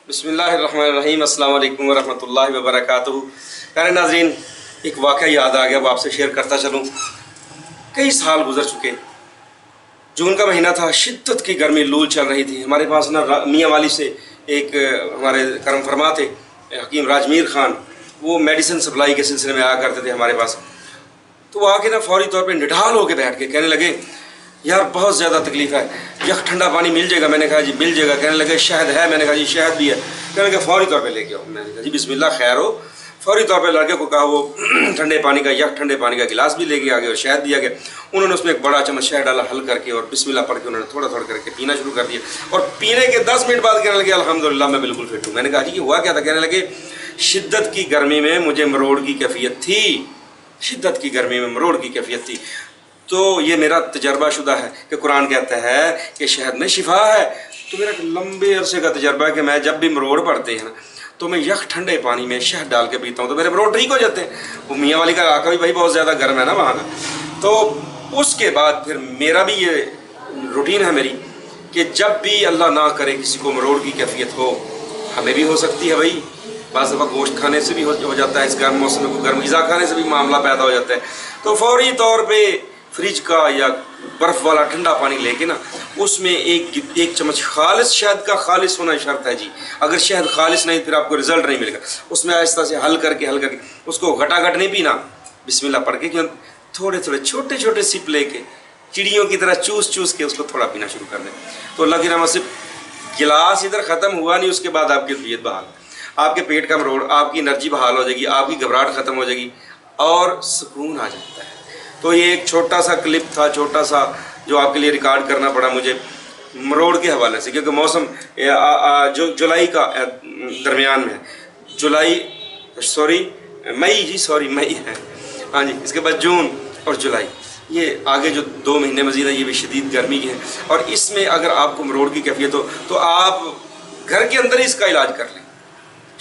बिस्मिल्लाहिर्रहमानिर्रहीम। अस्सलाम वालेकुम वरहमतुल्लाहि वबरकातुहू। प्यारे नाज़रीन, एक वाक़या याद आ गया, वो आपसे शेयर करता चलूँ। कई साल गुजर चुके, जून का महीना था, शिद्दत की गर्मी, लू चल रही थी। हमारे पास ना मियाँ वाली से एक हमारे करम फरमा थे हकीम राजमीर ख़ान, वो मेडिसिन सप्लाई के सिलसिले में आया करते थे हमारे पास। तो वो आके ना फौरी तौर पे निढाल होके बैठ के कहने लगे, यार बहुत ज़्यादा तकलीफ़ है, यह ठंडा पानी मिल जाएगा? मैंने कहा जी मिल जाएगा। कहने लगे शहद है? मैंने कहा जी शहद भी है। कहने लगे फ़ौरी तौर पे लेके आओ। मैंने कहा जी बिस्मिल्लाह खैर हो। फ़ौरी तौर पे लड़के को कहा, वो ठंडे पानी का ठंडे पानी का गिलास भी लेके आ गए और शहद भी आ गया। उन्होंने उसमें एक बड़ा चम्मच शहद डाला, हल करके, और बिस्मिल्लाह पढ़ के उन्होंने थोड़ा थोड़ा करके पीना शुरू कर दिया। और पीने के 10 मिनट बाद कहने लगे अल्हम्दुलिल्लाह मैं बिल्कुल फिट हूँ। मैंने कहा जी हुआ क्या था? कहने लगे शिद्दत की गर्मी में मुझे मरोड़ की कैफियत थी, शिद्दत की गर्मी में मरोड़ की कैफियत थी। तो ये मेरा तजर्बा शुदा है कि कुरान कहता है कि शहद में शिफा है। तो मेरा लंबे अरसे का तजर्बा है कि मैं जब भी मरोड़ पड़ते हैं ना, तो मैं यख ठंडे पानी में शहद डाल के पीता हूँ, तो मेरे मरोड़ ठीक हो जाते हैं। वो मियाँ वाली का इलाका भी भाई बहुत ज़्यादा गर्म है ना वहाँ का। तो उसके बाद फिर मेरा भी ये रूटीन है मेरी कि जब भी अल्लाह ना करे किसी को मरोड़ की कैफियत हो, हमें भी हो सकती है भाई, बाज़ दफ़ा गोश्त खाने से भी हो जाता है, इस गर्म मौसम में गर्म ग़िज़ा खाने से भी मामला पैदा हो जाता है। तो फौरी तौर पर फ्रिज का या बर्फ़ वाला ठंडा पानी लेके ना, उसमें एक चम्मच खालिस शहद का, खालिस होना शर्त है जी। अगर शहद खालिस नहीं फिर आपको रिज़ल्ट नहीं मिलेगा। उसमें आहिस्ता से हल करके उसको घटाघट नहीं पीना, बिस्मिल्लाह पढ़ के, क्यों थोड़े थोड़े छोटे छोटे सिप लेके चिड़ियों की तरह चूस के उसको थोड़ा पीना शुरू कर दें। तो अल्लाह की रहमत से गिलास इधर ख़त्म हुआ नहीं, उसके बाद आपकी तबीयत बहाल, आपके पेट का मरोड़, आपकी एनर्जी बहाल हो जाएगी, आपकी घबराहट ख़त्म हो जाएगी और सुकून आ जाता है। तो ये एक छोटा सा क्लिप था, छोटा सा, जो आपके लिए रिकॉर्ड करना पड़ा मुझे मरोड़ के हवाले से, क्योंकि मौसम जो जुलाई का दरमियान में, मई है, हाँ जी, इसके बाद जून और जुलाई, ये आगे जो 2 महीने मज़ीद है, ये भी शदीद गर्मी की है। और इसमें अगर आपको मरोड़ की कैफियत हो तो आप घर के अंदर ही इसका इलाज कर लें।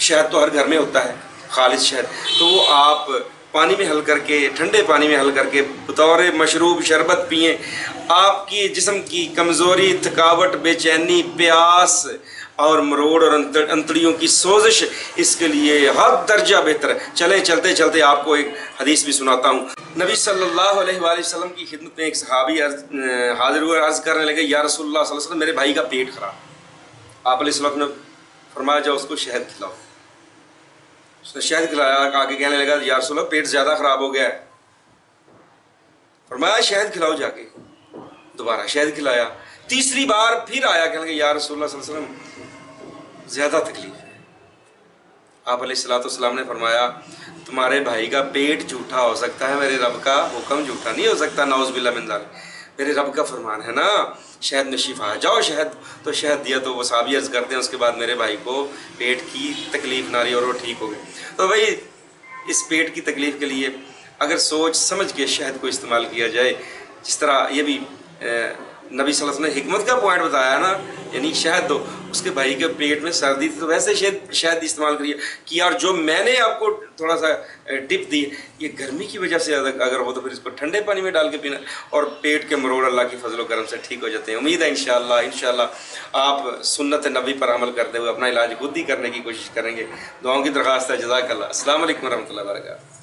शहद तो हर घर में होता है, खालिस शहद, तो वो आप पानी में हल करके, ठंडे पानी में हल करके बतौर मशरूब शरबत पिएँ। आपकी जिस्म की कमज़ोरी, थकावट, बेचैनी, प्यास और मरोड़ और अंतड़ियों की सोजिश, इसके लिए हर दर्जा बेहतर है। चलें, चलते चलते आपको एक हदीस भी सुनाता हूँ। नबी सल्लल्लाहु अलैहि वसल्लम की खिदमत में एक सहाबी हाजिर हुए, अर्ज़ करने लगे, या रसूलुल्लाह सल्लल्लाहु अलैहि वसल्लम, मेरे भाई का पेट खराब। आप अलैहिस्सलाम ने फरमाया जाओ उसको शहद खिलाओ। उसने शहद खिलाया, आगे कहने लगा, या रसूलल्लाह पेट ज़्यादा ख़राब हो गया है। फरमाया शहद खिलाओ जाके। दोबारा शहद खिलाया, तीसरी बार फिर आया, कहने लगे, या रसूलल्लाह सल्लल्लाहु अलैहि वसल्लम ज़्यादा तकलीफ़ है। आप अलैहिस्सलाम ने फरमाया, तुम्हारे भाई का पेट झूठा हो सकता है, मेरे रब का हुक्म झूठा नहीं हो सकता। नाउज़ बिल्लाह मिन ज़ालिक, मेरे रब का फरमान है ना, शहद में शिफा है, जाओ शहद। तो शहद दिया, तो वो साहबी अर्ज़ करते हैं, उसके बाद मेरे भाई को पेट की तकलीफ़ ना रही और वो ठीक हो गए। तो भाई इस पेट की तकलीफ़ के लिए अगर सोच समझ के शहद को इस्तेमाल किया जाए, जिस तरह ये भी नबी सल्लल्लाहु अलैहि वसल्लम ने हिकमत का पॉइंट बताया ना, यानी शहद दो, उसके भाई के पेट में सर्दी थी तो वैसे शहद इस्तेमाल करिए किया। और जो मैंने आपको थोड़ा सा टिप दी, ये गर्मी की वजह से अगर हो तो फिर इसको ठंडे पानी में डाल के पीना, और पेट के मरोड़ अल्लाह की फजल करम से ठीक हो जाते हैं। उम्मीद है इंशाअल्लाह आप सुन्नत नबी पर अमल करते हुए अपना इलाज खुद ही करने की कोशिश करेंगे। दुआओं की दरख्वास्त है। जज़ाकल्लाह। अस्सलाम वालेकुम रहमतुल्लाहि व बरकातहू।